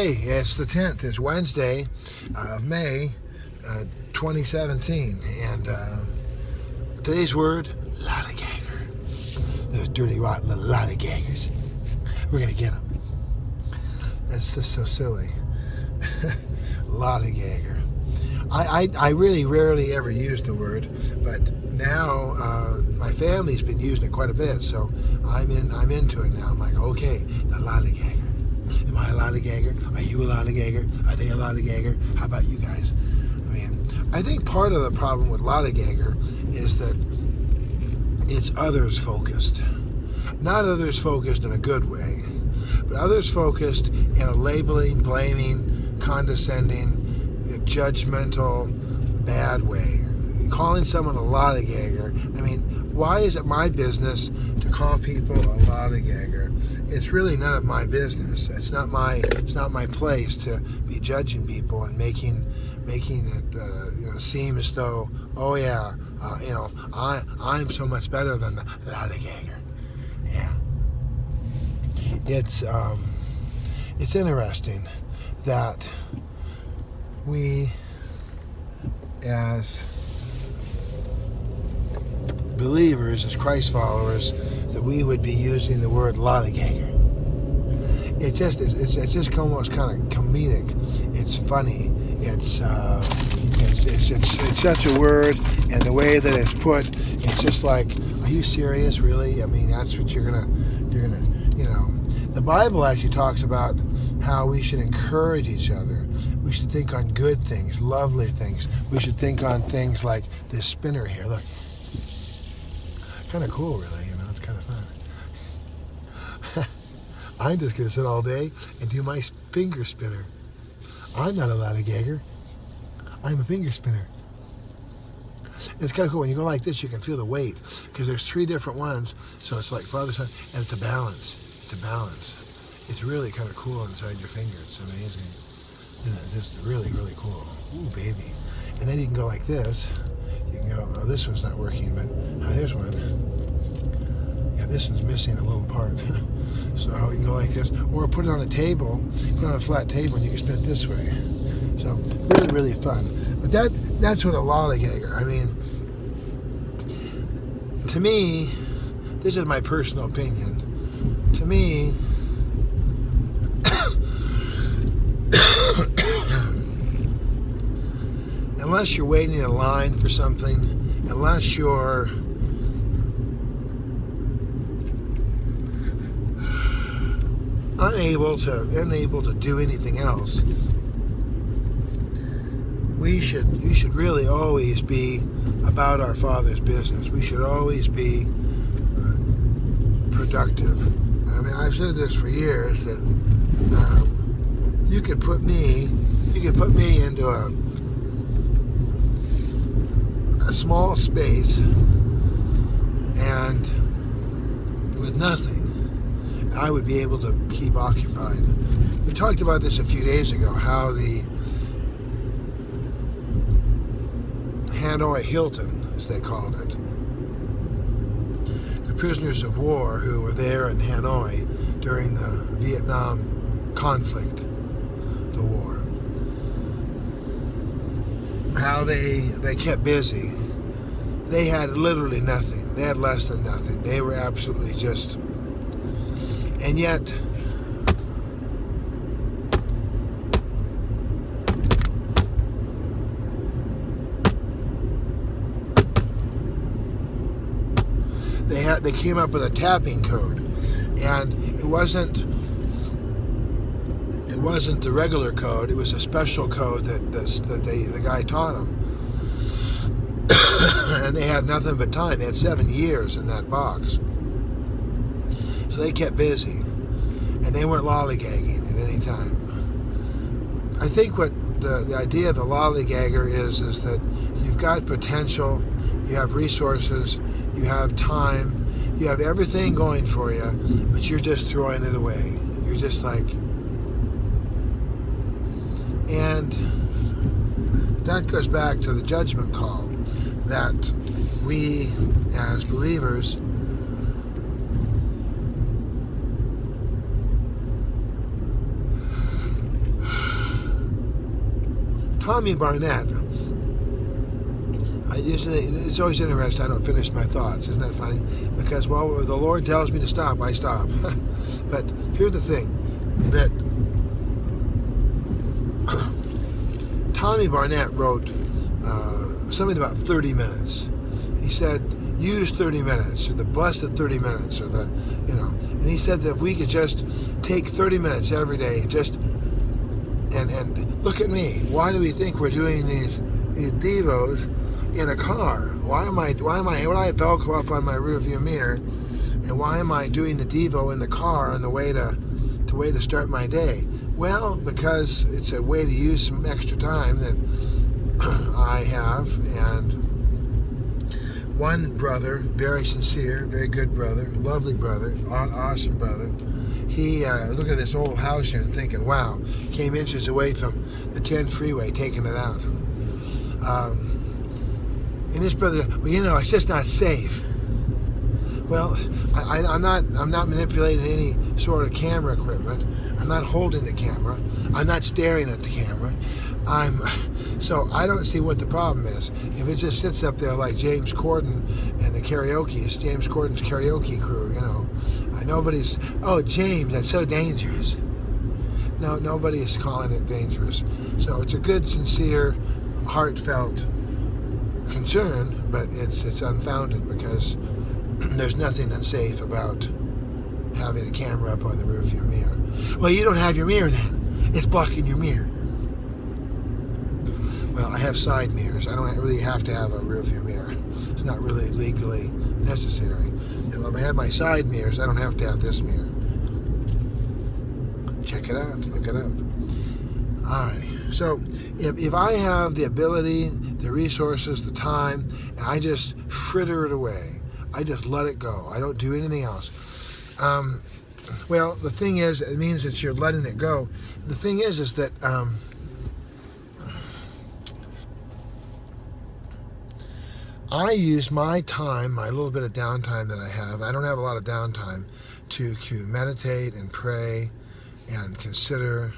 Okay, it's the 10th. It's Wednesday of May, 2017. And today's word, Lollygager. Those dirty, rotten little Lollygaggers. We're going to get them. That's just so silly. Lollygager. I really rarely ever use the word, but now my family's been using it quite a bit, so I'm into it now. I'm like, okay, the Lollygager. Am I a Lollygagger? Are you a Lollygagger? Are they a Lollygagger? How about you guys? I mean, I think part of the problem with Lollygagger is that it's others focused. Not others focused in a good way, but others focused in a labeling, blaming, condescending, judgmental, bad way. Calling someone a Lollygagger, I mean, why is it my business to call people a Lollygagger? It's really none of my business. It's not my place to be judging people and making it seem as though, oh yeah, I'm so much better than the Lollygagger. Yeah. It's interesting that we, as believers, as Christ followers, that we would be using the word Lollygagger. It's just almost kind of comedic. It's funny. It's such a word, and the way that it's put, it's just like, are you serious, really? I mean, that's what you're gonna. The Bible actually talks about how we should encourage each other. We should think on good things, lovely things. We should think on things like this spinner here. Look, kind of cool, really. It's kind of fun. I'm just gonna sit all day and do my finger spinner. I'm not a Lollygagger. I'm a finger spinner. It's kind of cool. When you go like this, you can feel the weight because there's 3 different ones. So it's like father, son, and it's a balance. It's a balance. It's really kind of cool inside your finger. It's amazing. It's just really, really cool. Ooh, baby. And then you can go like this. You can go, oh, this one's not working, but there's one. Yeah, this one's missing a little part. So you can go like this. Or put it on a table, put it on a flat table, and you can spin it this way. So really, really fun. But that's what a Lollygagger, I mean, to me, this is my personal opinion. To me, unless you're waiting in line for something, unless you're unable to do anything else, we should really always be about our Father's business. We should always be productive. I mean, I've said this for years that you could put me into a small space and with nothing, I would be able to keep occupied. We talked about this a few days ago, how the Hanoi Hilton, as they called it, the prisoners of war who were there in Hanoi during the Vietnam conflict, the war, how they kept busy. They had literally nothing. They had less than nothing. They were absolutely just, and yet they came up with a tapping code, and it wasn't the regular code. It was a special code that the guy taught them. And they had nothing but time. They had 7 years in that box, so they kept busy, and they weren't lollygagging at any time. I think what the idea of a lollygagger is that you've got potential, you have resources, you have time, you have everything going for you, but you're just throwing it away. You're just like, and that goes back to the judgment call that we as believers Tommy Barnett, it's always interesting. I don't finish my thoughts. Isn't that funny? Because, well, if the Lord tells me to stop, I stop. But here's the thing, that Tommy Barnett wrote something about 30 minutes. He said, use 30 minutes, or the blessed 30 minutes, or the, and he said that if we could just take 30 minutes every day and just, and look at me. Why do we think we're doing these devos in a car? Why am I Velcro up on my rearview mirror, and why am I doing the devo in the car on the way to start my day? Well, because it's a way to use some extra time that I have, and one brother, very sincere, very good brother, lovely brother, awesome brother, he looked at this old house here and thinking, wow, came inches away from the 10 freeway, taking it out. And this brother, well, it's just not safe. Well, I'm not manipulating any sort of camera equipment. I'm not holding the camera. I'm not staring at the camera. So I don't see what the problem is. If it just sits up there like James Corden and the James Corden's karaoke crew, nobody's, oh, James, that's so dangerous. No, nobody is calling it dangerous. So it's a good, sincere, heartfelt concern, but it's unfounded, because there's nothing unsafe about having a camera up on the rearview mirror. Well, you don't have your mirror then. It's blocking your mirror. Well, I have side mirrors. I don't really have to have a rearview mirror. It's not really legally necessary. If I have my side mirrors, I don't have to have this mirror. Check it out. Look it up. All right. So if I have the ability, the resources, the time, and I just fritter it away, I just let it go. I don't do anything else. Well, the thing is, it means that you're letting it go. The thing is that I use my time, my little bit of downtime that I have. I don't have a lot of downtime to meditate and pray and consider,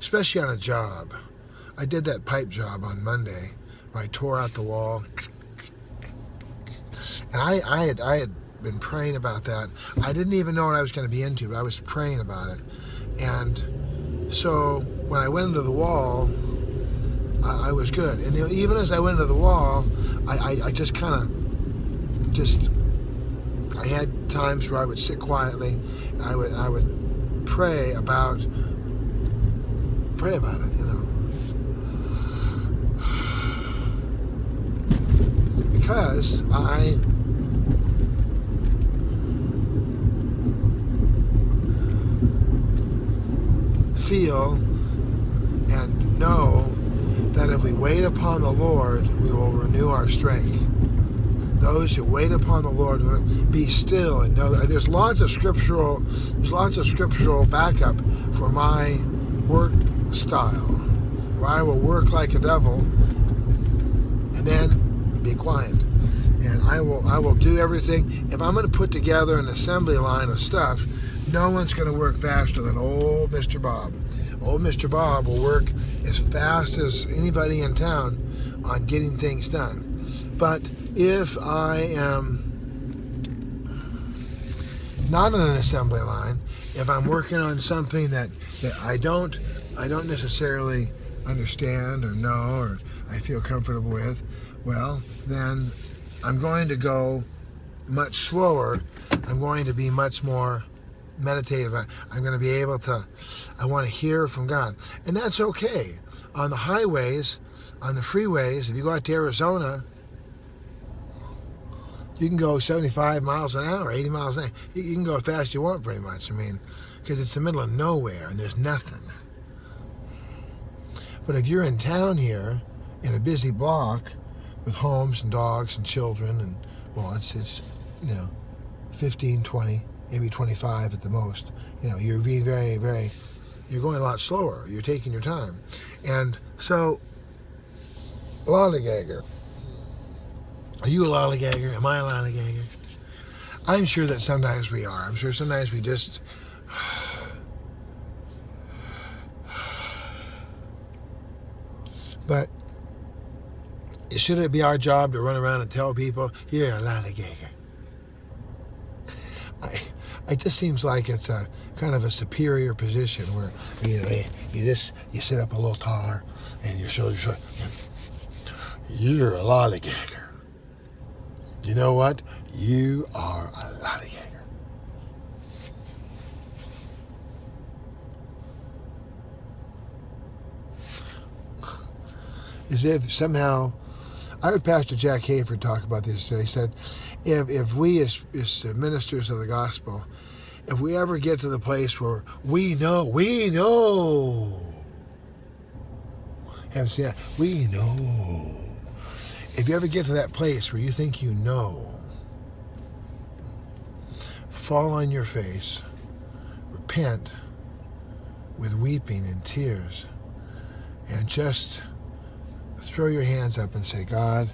especially on a job. I did that pipe job on Monday where I tore out the wall. And I had been praying about that. I didn't even know what I was going to be into, but I was praying about it. And so when I went into the wall, I was good. And even as I went into the wall, I just kind of I had times where I would sit quietly and I would pray about it, because I feel and know that if we wait upon the Lord, we will renew our strength. Those who wait upon the Lord will be still and know that there's lots of scriptural backup for my work style, where I will work like a devil and then be quiet. And I will do everything. If I'm going to put together an assembly line of stuff, no one's going to work faster than old Mr. Bob. Old Mr. Bob will work as fast as anybody in town on getting things done. But if I am not on an assembly line, if I'm working on something that I don't necessarily understand or know or I feel comfortable with, well, then I'm going to go much slower. I'm going to be much more meditative. I'm going to be able to, I want to hear from God. And that's okay. On the highways, on the freeways, if you go out to Arizona, you can go 75 miles an hour, 80 miles an hour. You can go as fast as you want, pretty much. I mean, because it's the middle of nowhere and there's nothing. But if you're in town here, in a busy block, with homes and dogs and children, and, well, it's 15, 20, maybe 25 at the most. You're being very, very, you're going a lot slower. You're taking your time. And so, Lollygager. Are you a lollygager? Am I a lollygager? I'm sure that sometimes we are. I'm sure sometimes we just But should it be our job to run around and tell people, you're a lollygager? It just seems like it's a kind of a superior position where, you sit up a little taller and your shoulders are, you're a lollygager. You know what? You are a lollygager. As if somehow, I heard Pastor Jack Hayford talk about this today. He said, if we as ministers of the gospel, if we ever get to the place where we know, haven't seen that, we know. If you ever get to that place where you think you know, fall on your face, repent with weeping and tears, and just throw your hands up and say, God,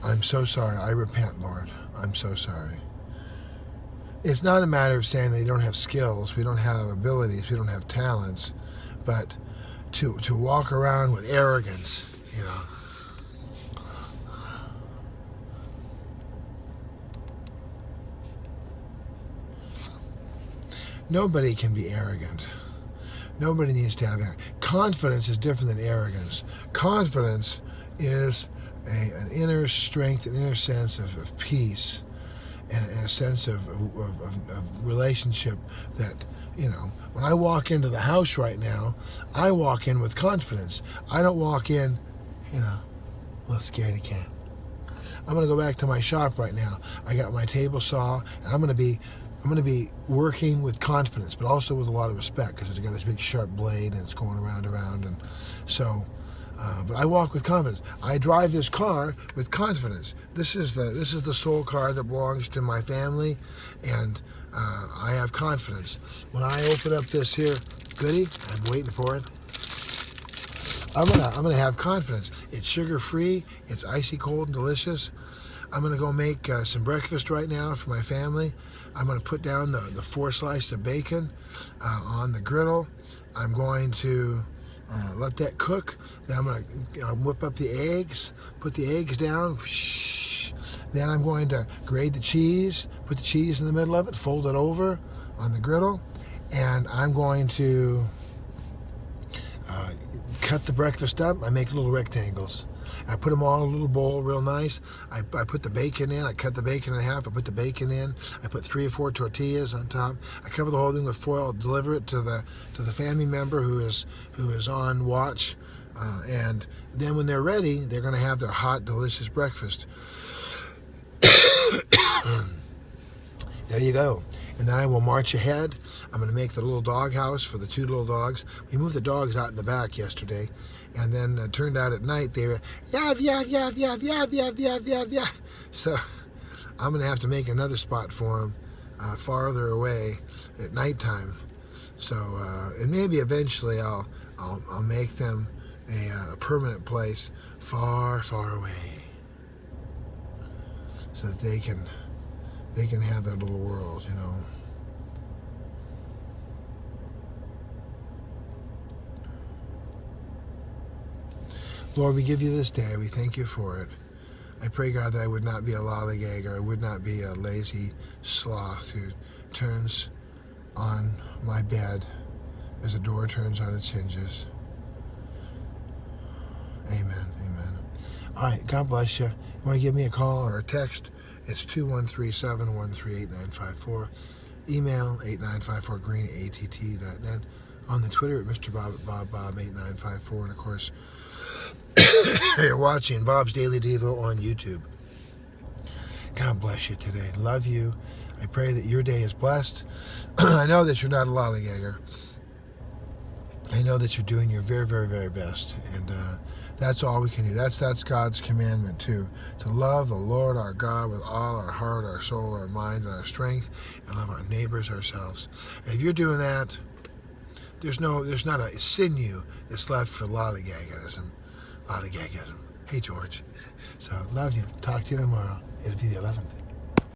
I'm so sorry. I repent, Lord. I'm so sorry. It's not a matter of saying that you don't have skills, we don't have abilities, we don't have talents, but to walk around with arrogance, Nobody can be arrogant. Nobody needs to have arrogance. Confidence is different than arrogance. Confidence is an inner strength, an inner sense of peace, and a sense of relationship that, when I walk into the house right now, I walk in with confidence. I don't walk in, a little scaredy cat. I'm going to go back to my shop right now. I got my table saw, and I'm going to be working with confidence, but also with a lot of respect, because it's got this big sharp blade and it's going around, and so. But I walk with confidence. I drive this car with confidence. This is the sole car that belongs to my family, and I have confidence. When I open up this here goodie, I'm waiting for it. I'm gonna have confidence. It's sugar free. It's icy cold and delicious. I'm gonna go make some breakfast right now for my family. I'm gonna put down the 4 slices of bacon on the griddle. I'm going to let that cook. Then I'm going to whip up the eggs, put the eggs down. Then I'm going to grate the cheese, put the cheese in the middle of it, fold it over on the griddle, and I'm going to cut the breakfast up. I make little rectangles. I put them all in a little bowl real nice. I put the bacon in. I cut the bacon in half. I put the bacon in. I put 3 or 4 tortillas on top. I cover the whole thing with foil. Deliver it to the family member who is on watch. And then when they're ready, they're going to have their hot, delicious breakfast. There you go. And then I will march ahead. I'm going to make the little dog house for the 2 little dogs. We moved the dogs out in the back yesterday. And then it turned out at night they were, yav, yav, yav, yav, yav, yav, yav, yav, yav. So I'm going to have to make another spot for them farther away at nighttime. So, and maybe eventually I'll make them a permanent place far, far away, so that they can have their little world, Lord, we give you this day. We thank you for it. I pray, God, that I would not be a lollygager. I would not be a lazy sloth who turns on my bed as a door turns on its hinges. Amen. Amen. All right. God bless you. You want to give me a call or a text? It's 213-713-8954. Email 8954green@att.net. On the Twitter at Mr. Bob 8954. And, of course, you're watching Bob's Daily Devo on YouTube. God bless you today. Love you. I pray that your day is blessed. I know that you're not a lollygager. I know that you're doing your very, very, very best. And that's all we can do. That's God's commandment too. To love the Lord our God with all our heart, our soul, our mind, and our strength, and love our neighbors ourselves. And if you're doing that, there's not a sinew that's left for lollygagerism. Hey, George. So, love you. Talk to you tomorrow. It'll be the 11th.